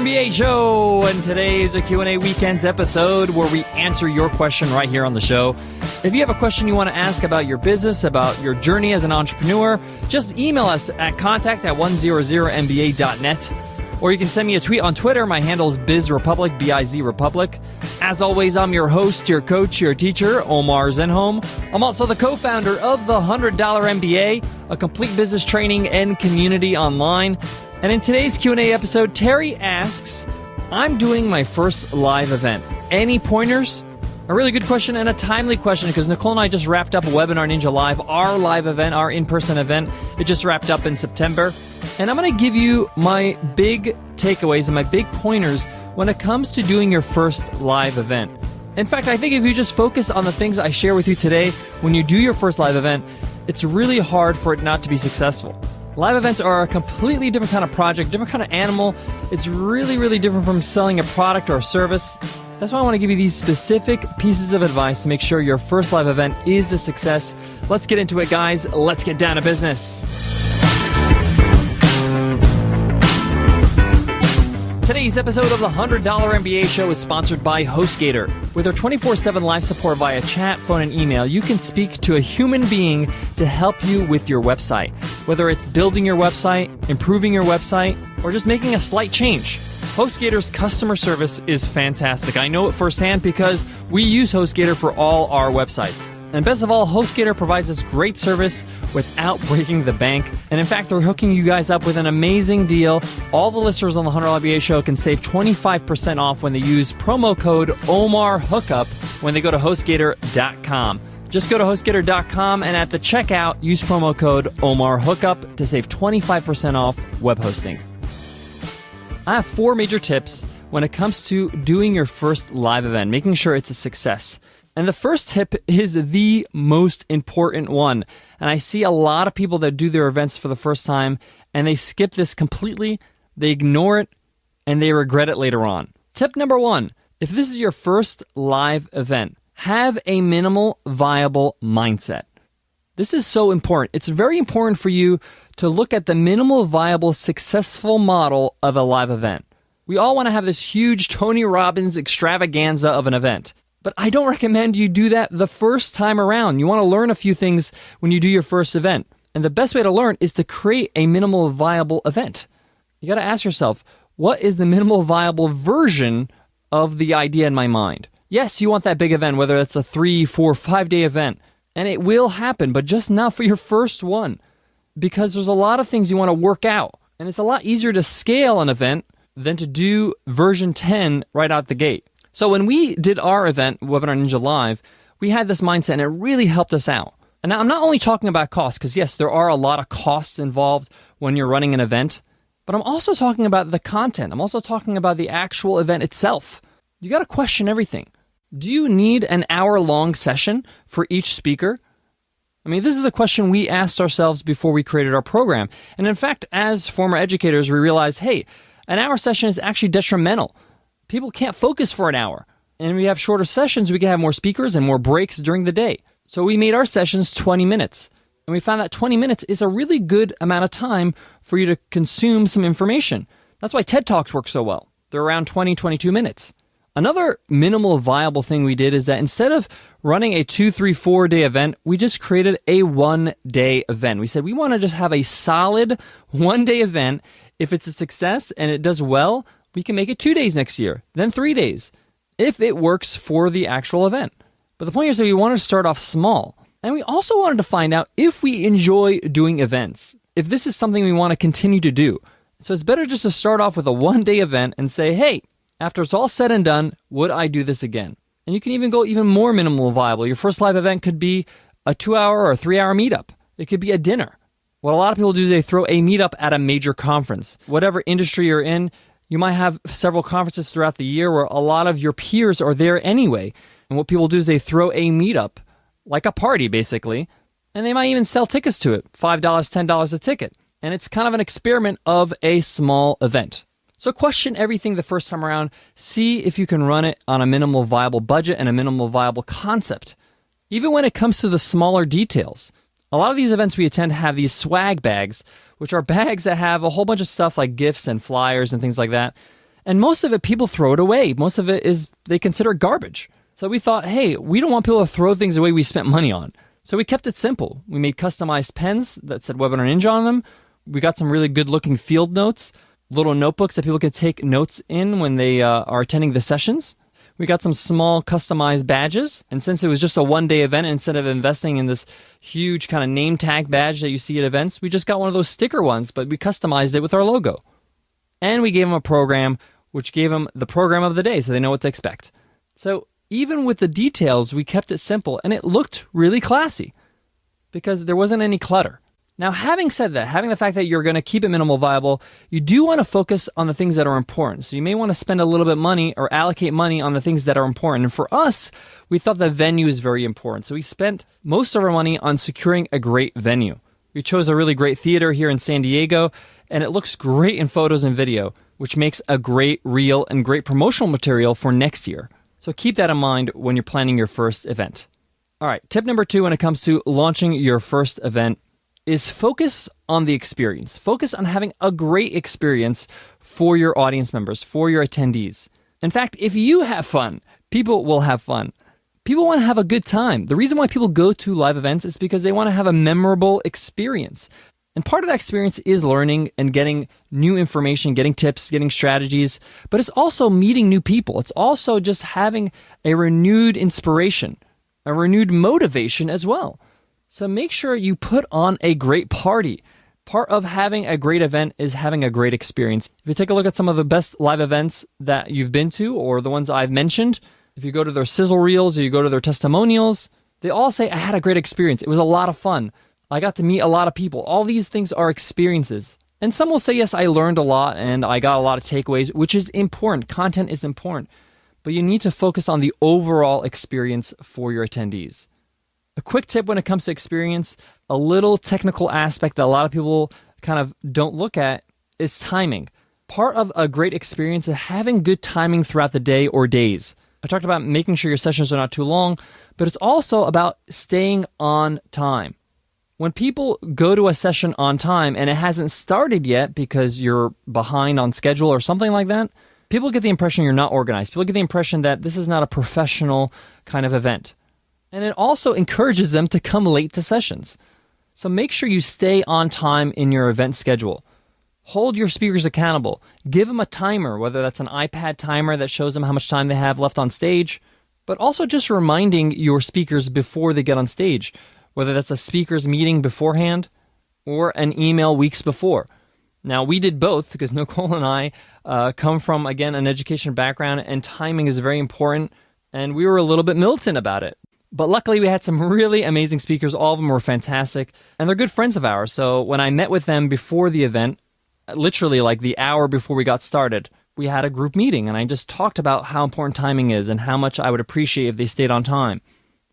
MBA show, and today is a Q&A Weekends episode where we answer your question right here on the show. If you have a question you want to ask about your business, about your journey as an entrepreneur, just email us at contact@100mba.net. Or you can send me a tweet on Twitter. My handle is BizRepublic, B-I-Z Republic. As always, I'm your host, your coach, your teacher, Omar Zenhom. I'm also the co-founder of the $100 MBA, a complete business training and community online. And in today's Q&A episode, Terry asks, I'm doing my first live event. Any pointers? A really good question and a timely question because Nicole and I just wrapped up Webinar Ninja Live, our live event, our in-person event. It just wrapped up in September. And I'm going to give you my big takeaways and my big pointers when it comes to doing your first live event. In fact, I think if you just focus on the things I share with you today, when you do your first live event, it's really hard for it not to be successful. Live events are a completely different kind of project, different kind of animal. It's really, really different from selling a product or a service. That's why I want to give you these specific pieces of advice to make sure your first live event is a success. Let's get into it, guys. Let's get down to business. Today's episode of the $100 MBA show is sponsored by HostGator. With their 24/7 live support via chat, phone, and email, you can speak to a human being to help you with your website. Whether it's building your website, improving your website, or just making a slight change. HostGator's customer service is fantastic. I know it firsthand because we use HostGator for all our websites. And best of all, HostGator provides us great service without breaking the bank. And in fact, they're hooking you guys up with an amazing deal. All the listeners on the $100 MBA show can save 25% off when they use promo code OMARHOOKUP when they go to HostGator.com. Just go to HostGator.com and at the checkout, use promo code OMARHOOKUP to save 25% off web hosting. I have 4 major tips when it comes to doing your first live event, making sure it's a success. And the first tip is the most important one. And I see a lot of people that do their events for the first time and they skip this completely, they ignore it, and they regret it later on. Tip number 1, if this is your first live event, have a minimal viable mindset. This is so important. It's very important for you to look at the minimal viable successful model of a live event. We all want to have this huge Tony Robbins extravaganza of an event. But I don't recommend you do that the first time around. You want to learn a few things when you do your first event. And the best way to learn is to create a minimal viable event. You got to ask yourself, what is the minimal viable version of the idea in my mind? Yes, you want that big event, whether it's a 3, 4, 5-day event. And it will happen, but just not for your first one. Because there's a lot of things you want to work out. And it's a lot easier to scale an event than to do version 10 right out the gate. So when we did our event, Webinar Ninja Live, we had this mindset and it really helped us out. And now I'm not only talking about costs, because yes, there are a lot of costs involved when you're running an event, but I'm also talking about the content. I'm also talking about the actual event itself. You got to question everything. Do you need an hour-long session for each speaker? I mean, this is a question we asked ourselves before we created our program. And in fact, as former educators, we realized, hey, an hour session is actually detrimental. People can't focus for an hour. And we have shorter sessions, we can have more speakers and more breaks during the day. So we made our sessions 20 minutes. And we found that 20 minutes is a really good amount of time for you to consume some information. That's why TED Talks work so well. They're around 20, 22 minutes. Another minimal viable thing we did is that instead of running a 2, 3, 4-day event, we just created a 1-day event. We said we want to just have a solid 1-day event. If it's a success and it does well, we can make it 2 days next year, then 3 days, if it works for the actual event. But the point is that we wanted to start off small. And we also wanted to find out if we enjoy doing events, if this is something we want to continue to do. So it's better just to start off with a 1-day event and say, hey, after it's all said and done, would I do this again? And you can even go even more minimal viable. Your first live event could be a 2-hour or 3-hour meetup. It could be a dinner. What a lot of people do is they throw a meetup at a major conference. Whatever industry you're in, you might have several conferences throughout the year where a lot of your peers are there anyway. And what people do is they throw a meetup, like a party basically, and they might even sell tickets to it, $5, $10 a ticket. And it's kind of an experiment of a small event. So question everything the first time around. See if you can run it on a minimal viable budget and a minimal viable concept. Even when it comes to the smaller details. A lot of these events we attend have these swag bags, which are bags that have a whole bunch of stuff like gifts and flyers and things like that. And most of it, people throw it away. Most of it is they consider garbage. So we thought, hey, we don't want people to throw things away we spent money on. So we kept it simple. We made customized pens that said Webinar Ninja on them. We got some really good looking field notes, little notebooks that people could take notes in when they are attending the sessions. We got some small customized badges. And since it was just a one-day event, instead of investing in this huge kind of name tag badge that you see at events, we just got one of those sticker ones, but we customized it with our logo. And we gave them a program, which gave them the program of the day so they know what to expect. So even with the details, we kept it simple, and it looked really classy because there wasn't any clutter. Now, having said that, having the fact that you're going to keep it minimal viable, you do want to focus on the things that are important. So you may want to spend a little bit of money or allocate money on the things that are important. And for us, we thought the venue is very important. So we spent most of our money on securing a great venue. We chose a really great theater here in San Diego, and it looks great in photos and video, which makes a great reel and great promotional material for next year. So keep that in mind when you're planning your first event. All right, tip number 2 when it comes to launching your first event is focus on the experience. Focus on having a great experience for your audience members, for your attendees. In fact, if you have fun, people will have fun. People want to have a good time. The reason why people go to live events is because they want to have a memorable experience. And part of that experience is learning and getting new information, getting tips, getting strategies, but it's also meeting new people. It's also just having a renewed inspiration, a renewed motivation as well. So make sure you put on a great party. Part of having a great event is having a great experience. If you take a look at some of the best live events that you've been to or the ones I've mentioned, if you go to their sizzle reels or you go to their testimonials, they all say, I had a great experience. It was a lot of fun. I got to meet a lot of people. All these things are experiences. And some will say, yes, I learned a lot and I got a lot of takeaways, which is important. Content is important. But you need to focus on the overall experience for your attendees. A quick tip when it comes to experience, a little technical aspect that a lot of people kind of don't look at is timing. Part of a great experience is having good timing throughout the day or days. I talked about making sure your sessions are not too long, but it's also about staying on time. When people go to a session on time and it hasn't started yet because you're behind on schedule or something like that, people get the impression you're not organized. People get the impression that this is not a professional kind of event. And it also encourages them to come late to sessions. So make sure you stay on time in your event schedule. Hold your speakers accountable. Give them a timer, whether that's an iPad timer that shows them how much time they have left on stage, but also just reminding your speakers before they get on stage, whether that's a speakers meeting beforehand or an email weeks before. Now, we did both because Nicole and I come from, again, an education background, and timing is very important, and we were a little bit militant about it. But luckily, we had some really amazing speakers. All of them were fantastic, and they're good friends of ours. So when I met with them before the event, literally like the hour before we got started, we had a group meeting, and I just talked about how important timing is and how much I would appreciate if they stayed on time.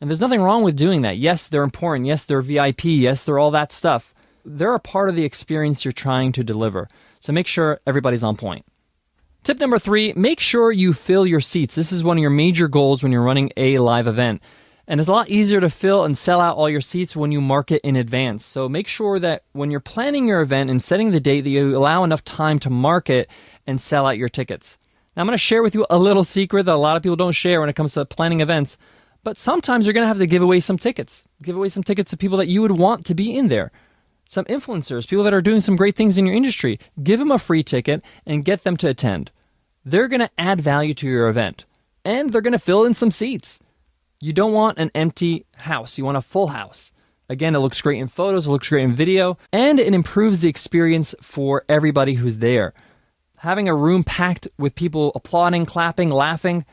And there's nothing wrong with doing that. Yes, they're important. Yes, they're VIP. Yes, they're all that stuff. They're a part of the experience you're trying to deliver. So make sure everybody's on point. Tip number 3, make sure you fill your seats. This is one of your major goals when you're running a live event. And it's a lot easier to fill and sell out all your seats when you market in advance. So make sure that when you're planning your event and setting the date that you allow enough time to market and sell out your tickets. Now I'm going to share with you a little secret that a lot of people don't share when it comes to planning events. But sometimes you're going to have to give away some tickets. Give away some tickets to people that you would want to be in there. Some influencers, people that are doing some great things in your industry. Give them a free ticket and get them to attend. They're going to add value to your event. And they're going to fill in some seats. You don't want an empty house. You want a full house. Again, it looks great in photos, it looks great in video, and it improves the experience for everybody who's there. Having a room packed with people applauding, clapping, laughing,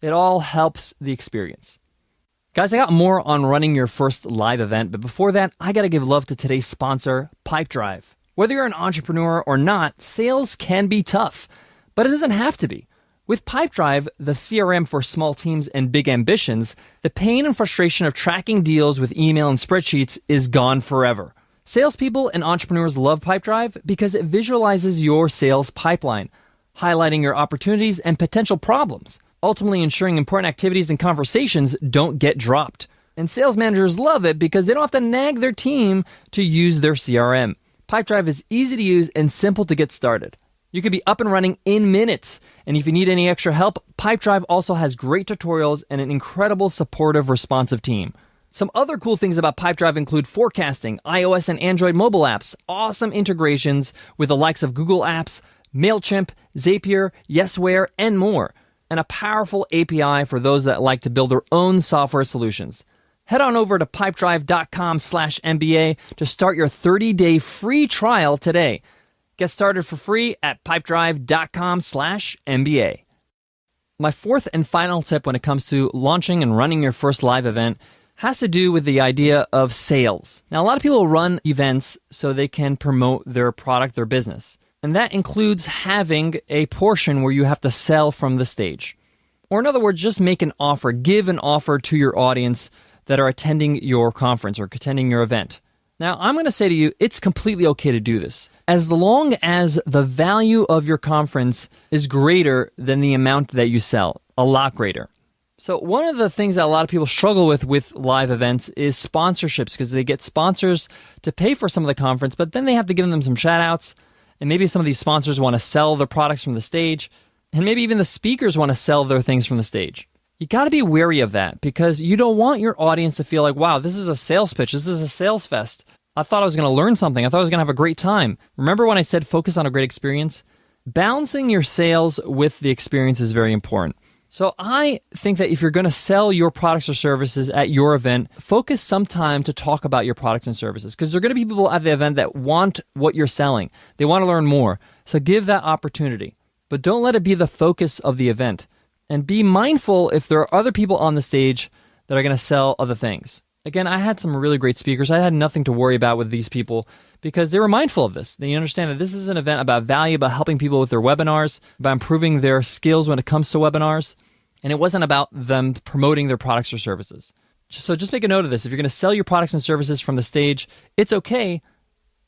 it all helps the experience. Guys, I got more on running your first live event, but before that, I got to give love to today's sponsor, Pipedrive. Whether you're an entrepreneur or not, sales can be tough, but it doesn't have to be. With Pipedrive, the CRM for small teams and big ambitions, the pain and frustration of tracking deals with email and spreadsheets is gone forever. Salespeople and entrepreneurs love Pipedrive because it visualizes your sales pipeline, highlighting your opportunities and potential problems, ultimately ensuring important activities and conversations don't get dropped. And sales managers love it because they don't have to nag their team to use their CRM. Pipedrive is easy to use and simple to get started. You could be up and running in minutes. And if you need any extra help, Pipedrive also has great tutorials and an incredible supportive, responsive team. Some other cool things about Pipedrive include forecasting, iOS and Android mobile apps, awesome integrations with the likes of Google Apps, MailChimp, Zapier, Yesware, and more, and a powerful API for those that like to build their own software solutions. Head on over to pipedrive.com/MBA to start your 30-day free trial today. Get started for free at pipedrive.com/MBA. My fourth and final tip when it comes to launching and running your first live event has to do with the idea of sales. Now, a lot of people run events so they can promote their product, their business. And that includes having a portion where you have to sell from the stage. Or in other words, just make an offer, give an offer to your audience that are attending your conference or attending your event. Now, I'm going to say to you, it's completely okay to do this, as long as the value of your conference is greater than the amount that you sell, a lot greater. So one of the things that a lot of people struggle with live events is sponsorships, because they get sponsors to pay for some of the conference, but then they have to give them some shout outs. And maybe some of these sponsors want to sell their products from the stage. And maybe even the speakers want to sell their things from the stage. You got to be wary of that, because you don't want your audience to feel like, wow, this is a sales pitch. This is a sales fest. I thought I was going to learn something. I thought I was going to have a great time. Remember when I said focus on a great experience? Balancing your sales with the experience is very important. So I think that if you're going to sell your products or services at your event, focus some time to talk about your products and services, because there are going to be people at the event that want what you're selling. They want to learn more. So give that opportunity, but don't let it be the focus of the event. And be mindful if there are other people on the stage that are going to sell other things. Again, I had some really great speakers. I had nothing to worry about with these people because they were mindful of this. They understand that this is an event about value, about helping people with their webinars, about improving their skills when it comes to webinars. And it wasn't about them promoting their products or services. So just make a note of this. If you're going to sell your products and services from the stage, it's okay,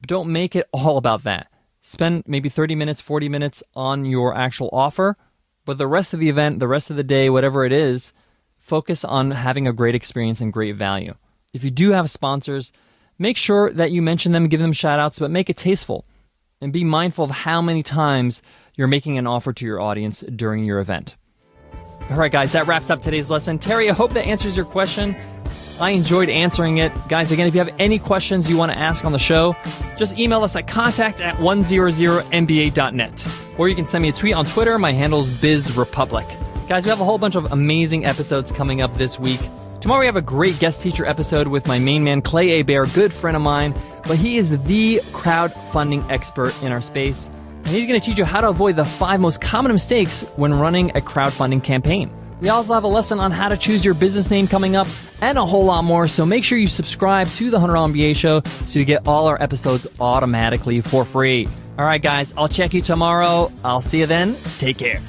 but don't make it all about that. Spend maybe 30 minutes, 40 minutes on your actual offer, but the rest of the event, the rest of the day, whatever it is, focus on having a great experience and great value. If you do have sponsors, make sure that you mention them, give them shout outs, but make it tasteful. And be mindful of how many times you're making an offer to your audience during your event. All right, guys, that wraps up today's lesson. Terry, I hope that answers your question. I enjoyed answering it. Guys, again, if you have any questions you want to ask on the show, just email us at contact@100mba.net. Or you can send me a tweet on Twitter. My handle's BizRepublic. Guys, we have a whole bunch of amazing episodes coming up this week. Tomorrow we have a great guest teacher episode with my main man, Clay A. Bear, good friend of mine, but he is the crowdfunding expert in our space. And he's going to teach you how to avoid the 5 most common mistakes when running a crowdfunding campaign. We also have a lesson on how to choose your business name coming up and a whole lot more. So make sure you subscribe to the $100 MBA Show so you get all our episodes automatically for free. All right, guys, I'll check you tomorrow. I'll see you then. Take care.